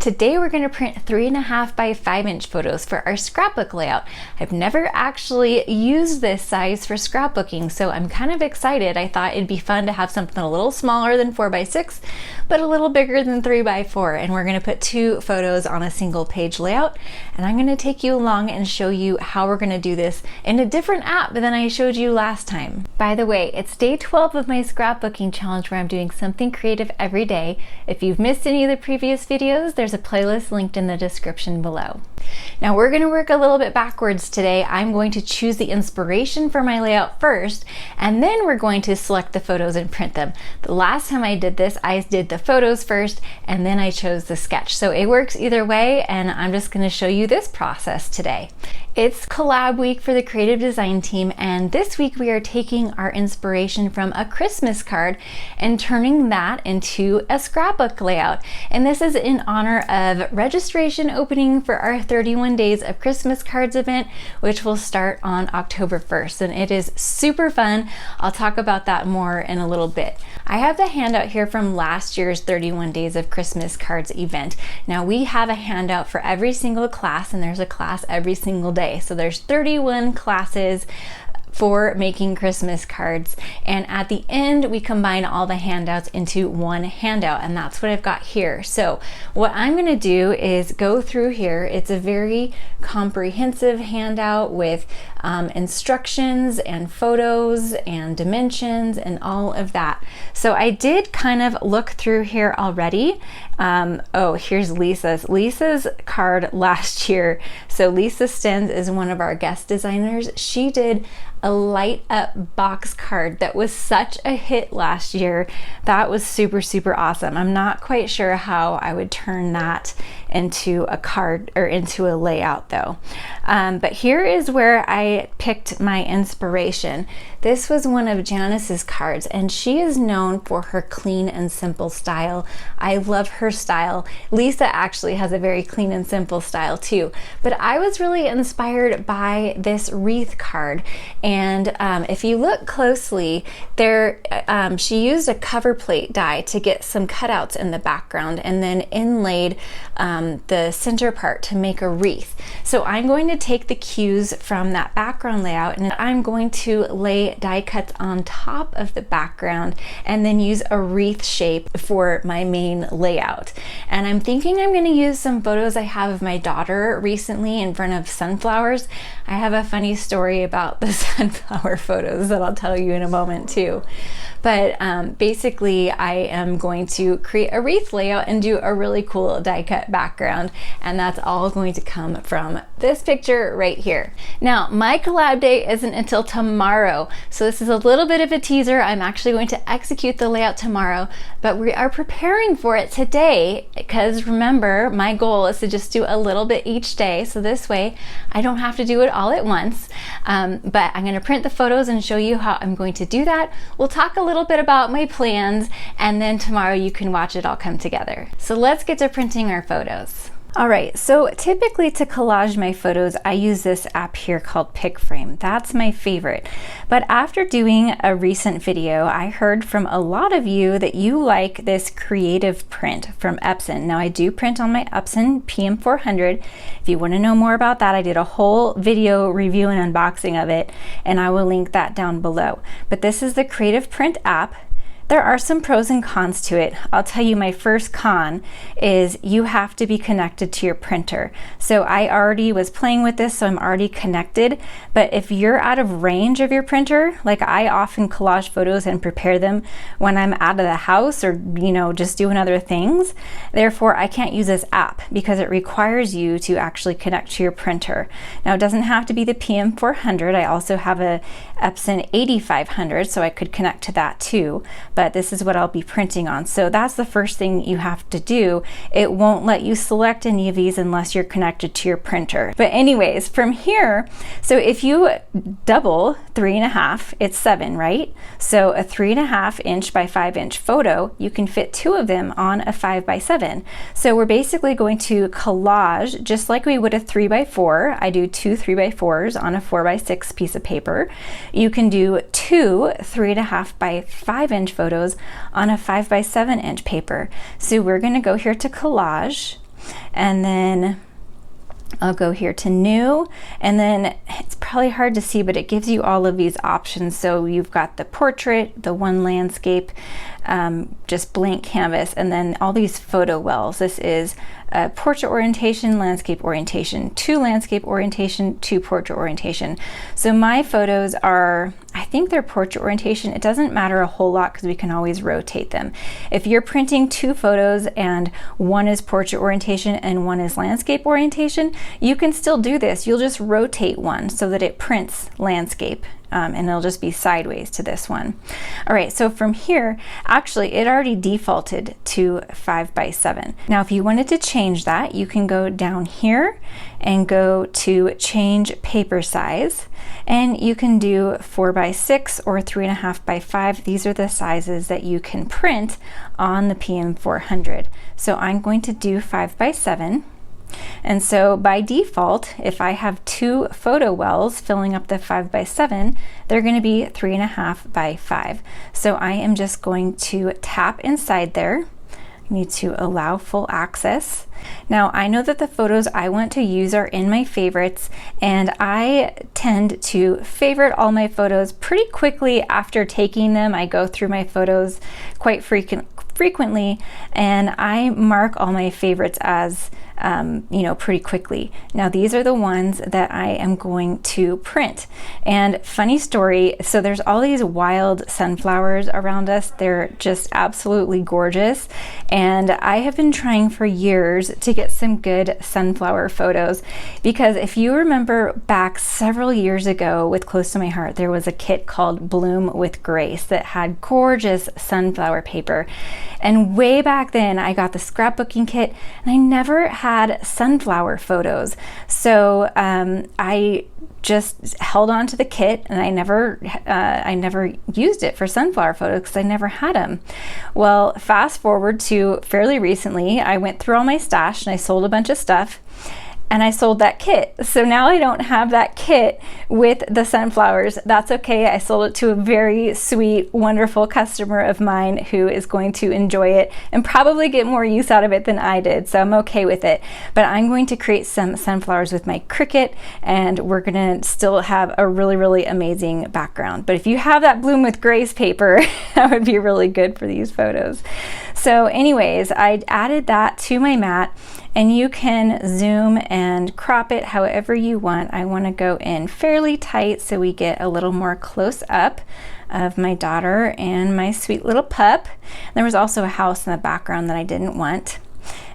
Today we're going to print 3.5 by 5 inch photos for our scrapbook layout. I've never actually used this size for scrapbooking, so I'm kind of excited. I thought it'd be fun to have something a little smaller than 4 by 6, but a little bigger than 3 by 4. And we're going to put 2 photos on a single page layout. And I'm going to take you along and show you how we're going to do this in a different app than I showed you last time. By the way, it's day 12 of my scrapbooking challenge where I'm doing something creative every day. If you've missed any of the previous videos, there's a playlist linked in the description below. Now we're going to work a little bit backwards today. I'm going to choose the inspiration for my layout first, and then we're going to select the photos and print them. The last time I did this, I did the photos first, and then I chose the sketch. So it works either way, and I'm just going to show you this process today. It's collab week for the creative design team, and this week we are taking our inspiration from a Christmas card and turning that into a scrapbook layout. And this is in honor of registration opening for our 31 Days of Christmas Cards event, which will start on October 1st. And it is super fun. I'll talk about that more in a little bit. I have the handout here from last year's 31 Days of Christmas Cards event. Now we have a handout for every single class, and there's a class every single day. So there's 31 classes for making Christmas cards, and at the end we combine all the handouts into one handout, and that's what I've got here. So what I'm going to do is go through here. It's a very comprehensive handout with instructions and photos and dimensions and all of that. So I did kind of look through here already. Oh, here's Lisa's card last year. So Lisa Stenz is one of our guest designers. She did a light up box card that was such a hit last year. That was super, super awesome. I'm not quite sure how I would turn that into a card or into a layout though. But here is where I picked my inspiration. This was one of Janice's cards, and she is known for her clean and simple style. I love her style. Lisa actually has a very clean and simple style too. But I was really inspired by this wreath card. And if you look closely, there she used a cover plate die to get some cutouts in the background and then inlaid the center part to make a wreath. So I'm going to take the cues from that background layout, and I'm going to lay die cuts on top of the background and then use a wreath shape for my main layout. And I'm thinking I'm going to use some photos I have of my daughter recently in front of sunflowers. I have a funny story about the sunflower photos that I'll tell you in a moment too. But basically I am going to create a wreath layout and do a really cool die cut background, and that's all going to come from this picture right here. Now my collab day isn't until tomorrow, so this is a little bit of a teaser. I'm actually going to execute the layout tomorrow, but we are preparing for it today because remember, my goal is to just do a little bit each day, so this way I don't have to do it all at once. But I'm going to print the photos and show you how I'm going to do that. We'll talk a little bit about my plans, and then tomorrow you can watch it all come together. So let's get to printing our photos. All right, so typically to collage my photos, I use this app here called PicFrame. That's my favorite. But after doing a recent video, I heard from a lot of you that you like this Creative Print from Epson. Now I do print on my Epson PM400. If you want to know more about that, I did a whole video review and unboxing of it, and I will link that down below. But this is the Creative Print app. There are some pros and cons to it. I'll tell you, my first con is you have to be connected to your printer. So I already was playing with this, so I'm already connected. But if you're out of range of your printer, like I often collage photos and prepare them when I'm out of the house or, you know, just doing other things. Therefore, I can't use this app because it requires you to actually connect to your printer. Now, it doesn't have to be the PM400. I also have a Epson 8500, so I could connect to that too. But this is what I'll be printing on. So that's the first thing you have to do. It won't let you select any of these unless you're connected to your printer. But anyways, from here, so if you double 3.5, it's 7, right? So a 3.5 inch by 5 inch photo, you can fit 2 of them on a 5 by 7. So we're basically going to collage just like we would a 3 by 4. I do 2 3 by 4s on a 4 by 6 piece of paper. You can do 2 3.5 by 5 inch photos on a 5 by 7 inch paper. So we're going to go here to collage. and then I'll go here to new, and then it's probably hard to see, but it gives you all of these options. So you've got the portrait, the one landscape, just blank canvas, and then all these photo wells. This is a portrait orientation, landscape orientation, to landscape orientation, to portrait orientation. So my photos are, I think they're portrait orientation. It doesn't matter a whole lot because we can always rotate them. If you're printing 2 photos and one is portrait orientation and one is landscape orientation, you can still do this. You'll just rotate one so that it prints landscape. And it'll just be sideways to this one. All right, so from here, actually it already defaulted to 5x7. Now, if you wanted to change that, you can go down here and go to change paper size, and you can do 4x6 or 3.5x5. These are the sizes that you can print on the PM400. So I'm going to do 5x7. And so by default, if I have 2 photo wells filling up the 5x7, they're going to be 3.5x5. So I am just going to tap inside there. I need to allow full access. Now I know that the photos I want to use are in my favorites, and I tend to favorite all my photos pretty quickly after taking them. I go through my photos quite frequently, and I mark all my favorites as pretty quickly. Now these are the ones that I am going to print. And funny story, so there's all these wild sunflowers around us. They're just absolutely gorgeous, and I have been trying for years to get some good sunflower photos, because if you remember back several years ago with Close to My Heart, there was a kit called Bloom with Grace that had gorgeous sunflower paper. And way back then I got the scrapbooking kit and I never had sunflower photos. So I just held on to the kit, and I never used it for sunflower photos because I never had them. Well, fast forward to fairly recently, I went through all my stash and I sold a bunch of stuff, and I sold that kit. So now I don't have that kit with the sunflowers. That's okay. I sold it to a very sweet, wonderful customer of mine who is going to enjoy it and probably get more use out of it than I did. So I'm okay with it. But I'm going to create some sunflowers with my Cricut, and we're gonna still have a really, really amazing background. But if you have that Bloom with Grace paper, that would be really good for these photos. So anyways, I added that to my mat, and you can zoom and crop it however you want. I want to go in fairly tight so we get a little more close up of my daughter and my sweet little pup. There was also a house in the background that I didn't want.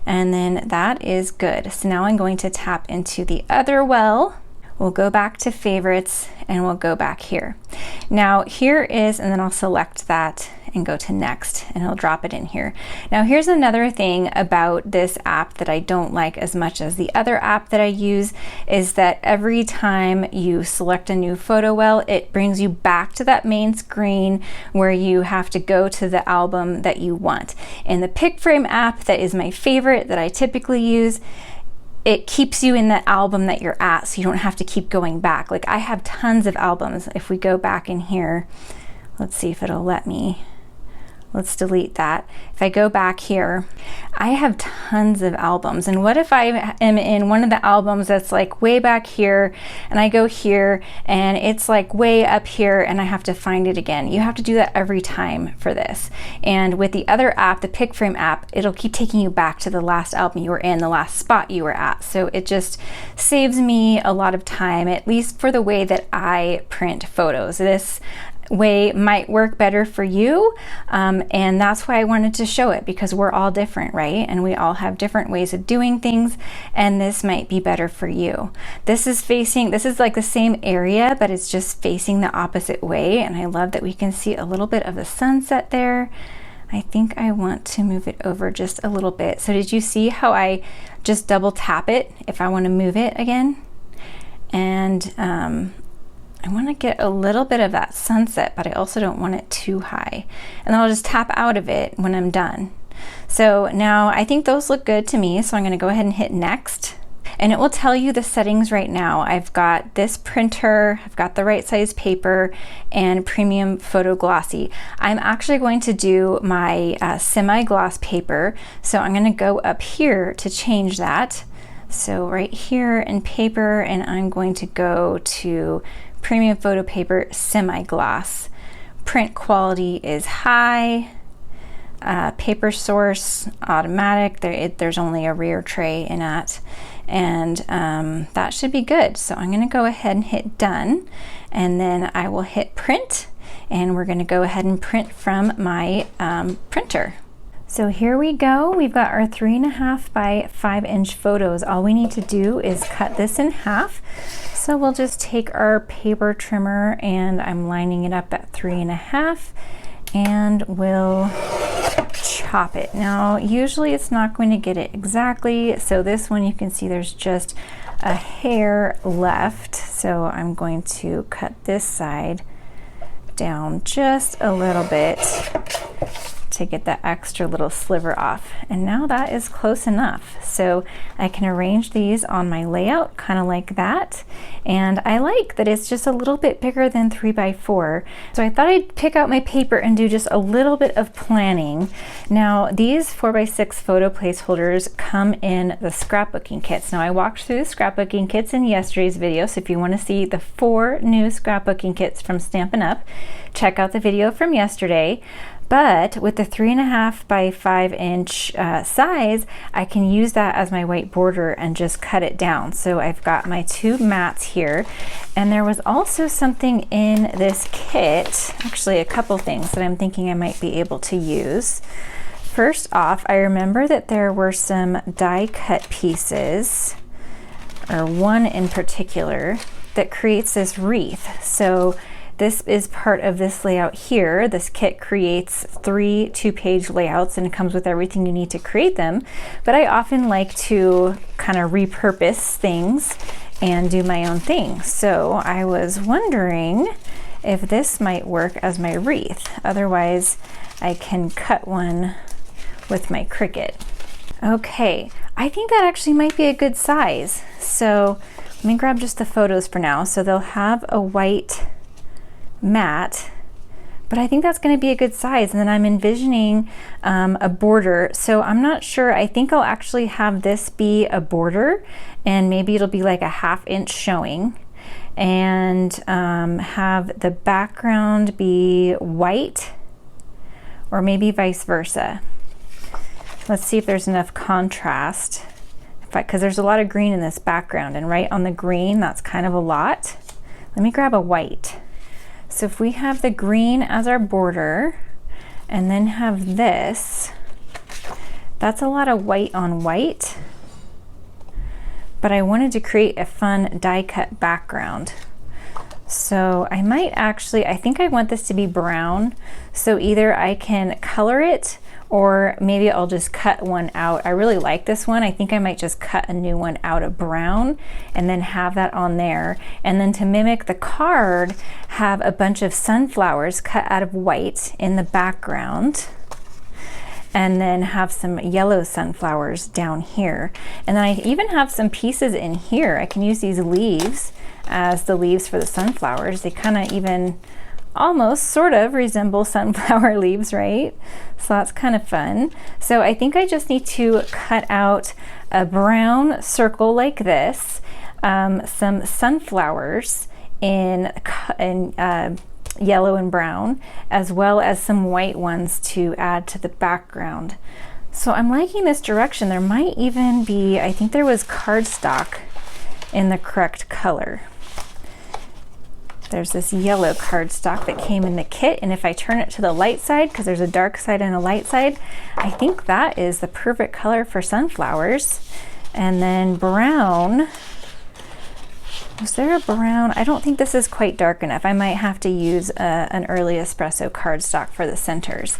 And then that is good. So now I'm going to tap into the other well. We'll go back to favorites and we'll go back here. Now here is, and then I'll select that and go to next, and it'll drop it in here. Now here's another thing about this app that I don't like as much as the other app that I use, is that every time you select a new photo well, it brings you back to that main screen where you have to go to the album that you want. In the PicFrame app, that is my favorite that I typically use, it keeps you in the album that you're at, so you don't have to keep going back. Like I have tons of albums. If we go back in here, let's see if it'll let me. Let's delete that. If I go back here, I have tons of albums. And what if I am in one of the albums that's like way back here, and I go here and it's like way up here and I have to find it again? You have to do that every time for this. And with the other app, the PicFrame app, it'll keep taking you back to the last album you were in, the last spot you were at. So it just saves me a lot of time, at least for the way that I print photos. This way might work better for you, and that's why I wanted to show it, because we're all different, right? And we all have different ways of doing things, and this might be better for you. This is like the same area, but it's just facing the opposite way, and I love that we can see a little bit of the sunset there. I think I want to move it over just a little bit. So did you see how I just double tap it if I want to move it again? And I want to get a little bit of that sunset, but I also don't want it too high. And then I'll just tap out of it when I'm done. So now I think those look good to me, so I'm going to go ahead and hit next. and it will tell you the settings right now. I've got this printer, I've got the right size paper, and premium photo glossy. I'm actually going to do my semi-gloss paper, so I'm going to go up here to change that. So right here in paper, and I'm going to go to premium photo paper semi-gloss. Print quality is high. Paper source automatic. There's only a rear tray in it, and that should be good. So I'm going to go ahead and hit done, and then I will hit print, and we're going to go ahead and print from my printer. So here we go. We've got our 3.5 by 5 inch photos. All we need to do is cut this in half. So we'll just take our paper trimmer, and I'm lining it up at 3.5, and we'll chop it. Now usually it's not going to get it exactly, so this one you can see there's just a hair left, so I'm going to cut this side down just a little bit to get that extra little sliver off. And now that is close enough. So I can arrange these on my layout kind of like that. And I like that it's just a little bit bigger than 3 by 4. So I thought I'd pick out my paper and do just a little bit of planning. Now these 4 by 6 photo placeholders come in the scrapbooking kits. Now I walked through the scrapbooking kits in yesterday's video, so if you want to see the 4 new scrapbooking kits from Stampin' Up, check out the video from yesterday. But with the 3.5 by 5 inch size, I can use that as my white border and just cut it down. So I've got my 2 mats here, and there was also something in this kit, actually a couple things that I'm thinking I might be able to use. First off, I remember that there were some die cut pieces, or one in particular, that creates this wreath. So this is part of this layout here. This kit creates 3 2-page layouts, and it comes with everything you need to create them. But I often like to kind of repurpose things and do my own thing. So I was wondering if this might work as my wreath. Otherwise, I can cut one with my Cricut. Okay, I think that actually might be a good size. So let me grab just the photos for now. So they'll have a white mat, but I think that's going to be a good size. And then I'm envisioning a border, so I'm not sure. I think I'll actually have this be a border, and maybe it'll be like a 1/2 inch showing, and have the background be white, or maybe vice versa. Let's see if there's enough contrast, because there's a lot of green in this background, and right on the green, that's kind of a lot. Let me grab a white. So if we have the green as our border, and then have this, that's a lot of white on white, but I wanted to create a fun die cut background. So I might actually, I think I want this to be brown, so either I can color it, or maybe I'll just cut one out. I really like this one. I think I might just cut a new one out of brown and then have that on there. And then to mimic the card, have a bunch of sunflowers cut out of white in the background, and then have some yellow sunflowers down here. And then I even have some pieces in here. I can use these leaves as the leaves for the sunflowers. They kind of even almost sort of resemble sunflower leaves, right? So that's kind of fun. So I think I just need to cut out a brown circle like this, some sunflowers in yellow and brown, as well as some white ones to add to the background. So I'm liking this direction. There might even be, I think there was cardstock in the correct color. There's this yellow cardstock that came in the kit, and if I turn it to the light side, because there's a dark side and a light side, I think that is the perfect color for sunflowers. And then brown, was there a brown? I don't think this is quite dark enough. I might have to use an early espresso cardstock for the centers.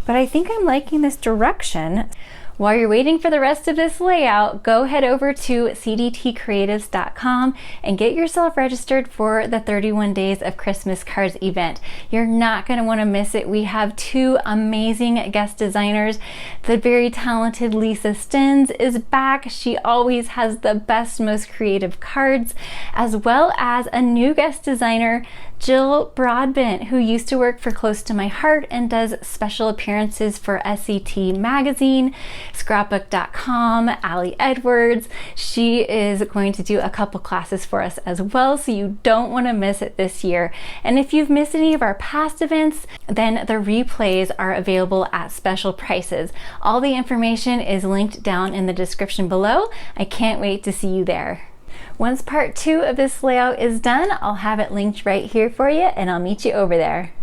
But I think I'm liking this direction. While you're waiting for the rest of this layout, go head over to cdtcreatives.com and get yourself registered for the 31 Days of Christmas Cards event. You're not going to want to miss it. We have two amazing guest designers. The very talented Lisa Stins is back. She always has the best, most creative cards, as well as a new guest designer, Jill Broadbent, who used to work for Close to My Heart and does special appearances for SET Magazine, Scrapbook.com, Allie Edwards. She is going to do a couple classes for us as well, so you don't want to miss it this year. And if you've missed any of our past events, then the replays are available at special prices. All the information is linked down in the description below. I can't wait to see you there. Once part 2 of this layout is done, I'll have it linked right here for you, and I'll meet you over there.